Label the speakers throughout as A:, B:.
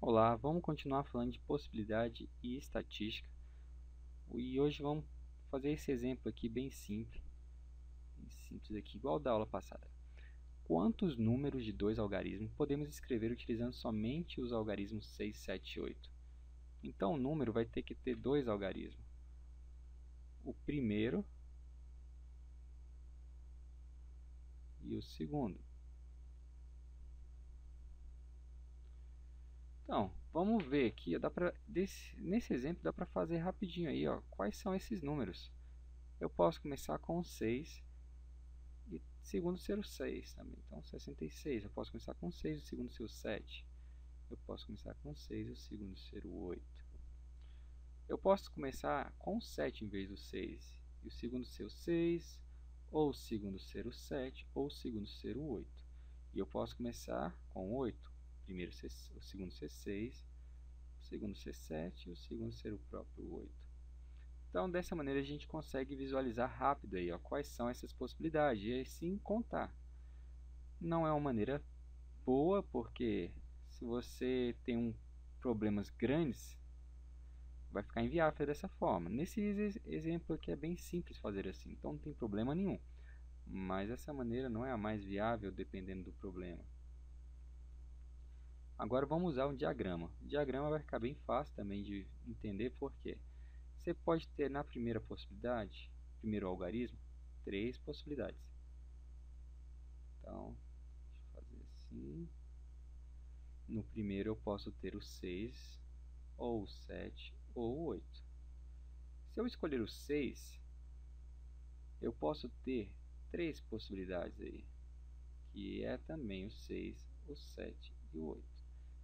A: Olá, vamos continuar falando de possibilidade e estatística. E hoje vamos fazer esse exemplo aqui bem simples aqui, igual da aula passada. Quantos números de dois algarismos podemos escrever utilizando somente os algarismos 6, 7 e 8? Então o número vai ter que ter dois algarismos. O primeiro e o segundo. Então, vamos ver aqui, nesse exemplo dá para fazer rapidinho aí, quais são esses números. Eu posso começar com o 6 e segundo ser o 6 também. Então, 66. Eu posso começar com o 6 e o segundo ser o 7. Eu posso começar com o 6 e o segundo ser o 8. Eu posso começar com o 7 em vez do 6 e o segundo ser o 6, ou o segundo ser o 7, ou o segundo ser o 8. E eu posso começar com o 8. O segundo ser 6, o segundo ser 7 e o segundo ser o próprio 8. Então, dessa maneira, a gente consegue visualizar rápido aí, quais são essas possibilidades e assim contar. Não é uma maneira boa, porque se você tem problemas grandes, vai ficar inviável dessa forma. Nesse exemplo aqui é bem simples fazer assim, então não tem problema nenhum. Mas essa maneira não é a mais viável dependendo do problema. Agora vamos usar um diagrama. O diagrama vai ficar bem fácil também de entender por quê. Você pode ter na primeira possibilidade, primeiro algarismo, três possibilidades. Então, deixa eu fazer assim. No primeiro eu posso ter o 6, ou o 7, ou o 8. Se eu escolher o 6, eu posso ter três possibilidades aí, que é também o 6, o 7 e o 8.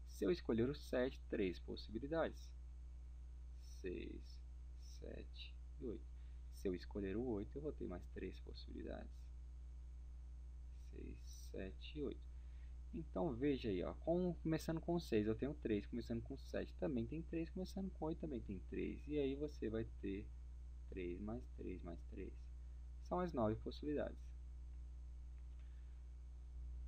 A: Se eu escolher o 7, três possibilidades, 6, 7 e 8. Se eu escolher o 8, eu vou ter mais três possibilidades, 6, 7 e 8. Então, veja aí, começando com 6 eu tenho 3, começando com 7 também tem 3, começando com 8 também tem 3. E aí você vai ter 3 mais 3 mais 3. São as 9 possibilidades.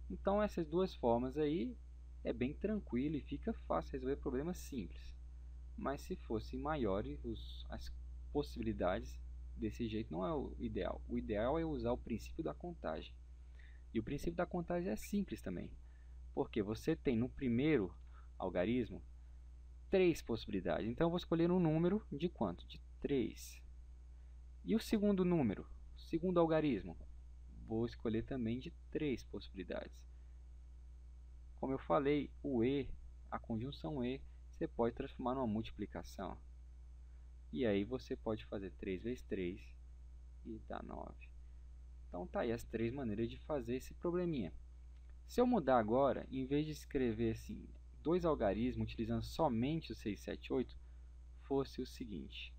A: Então, essas duas formas aí é bem tranquilo e fica fácil resolver problemas simples. Mas se fossem maiores, as possibilidades desse jeito não é o ideal. O ideal é usar o princípio da contagem. E o princípio da contagem é simples também. Porque você tem no primeiro algarismo três possibilidades. Então, eu vou escolher um número de quanto? De 3. E o segundo número? O segundo algarismo? Vou escolher também de três possibilidades. Como eu falei, o e, a conjunção e, você pode transformar numa multiplicação. E aí você pode fazer 3 vezes 3 e dá 9. Então, tá aí as três maneiras de fazer esse probleminha. Se eu mudar agora, em vez de escrever assim, dois algarismos utilizando somente o 6, 7, 8, fosse o seguinte: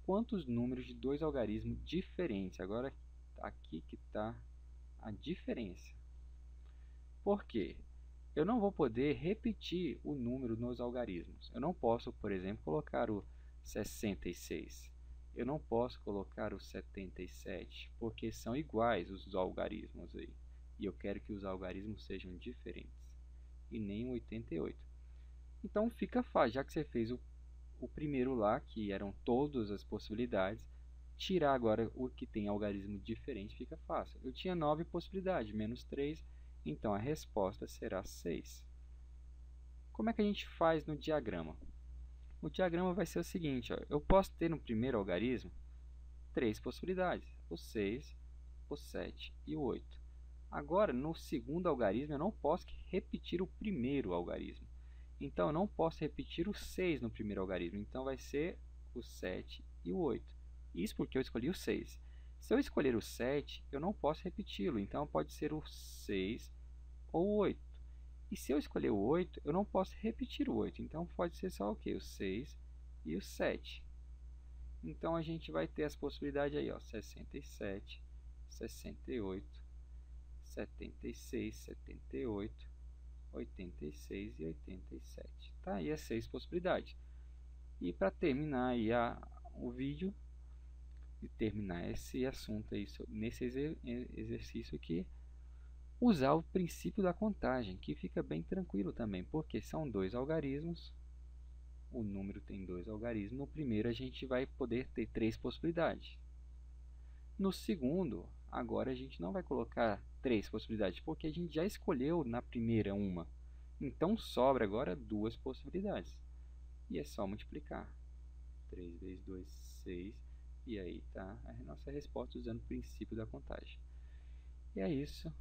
A: quantos números de dois algarismos diferentes? Agora, aqui que está a diferença. Por quê? Eu não vou poder repetir o número nos algarismos. Eu não posso, por exemplo, colocar o 66. Eu não posso colocar o 77, porque são iguais os algarismos aí. E eu quero que os algarismos sejam diferentes. E nem o 88. Então fica fácil, já que você fez o primeiro lá, que eram todas as possibilidades, tirar agora o que tem algarismo diferente fica fácil. Eu tinha 9 possibilidades, menos 3, então a resposta será 6. Como é que a gente faz no diagrama? O diagrama vai ser o seguinte, eu posso ter no primeiro algarismo três possibilidades, o 6, o 7 e o 8. Agora, no segundo algarismo, eu não posso repetir o primeiro algarismo. Então, eu não posso repetir o 6 no primeiro algarismo. Então, vai ser o 7 e o 8. Isso porque eu escolhi o 6. Se eu escolher o 7, eu não posso repeti-lo. Então, pode ser o 6 ou o 8. E se eu escolher o 8, eu não posso repetir o 8. Então, pode ser só o quê? O 6 e o 7. Então, a gente vai ter as possibilidades aí, 67, 68, 76, 78, 86 e 87. Tá aí as 6 possibilidades. E para terminar aí o vídeo e terminar esse assunto aí nesse exercício aqui, usar o princípio da contagem, que fica bem tranquilo também, porque são dois algarismos, o número tem dois algarismos. No primeiro a gente vai poder ter três possibilidades. No segundo, agora a gente não vai colocar três possibilidades, porque a gente já escolheu na primeira uma. Então sobra agora duas possibilidades. E é só multiplicar. 3 vezes 2, 6. E aí está a nossa resposta usando o princípio da contagem. E é isso.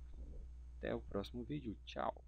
A: Até o próximo vídeo. Tchau!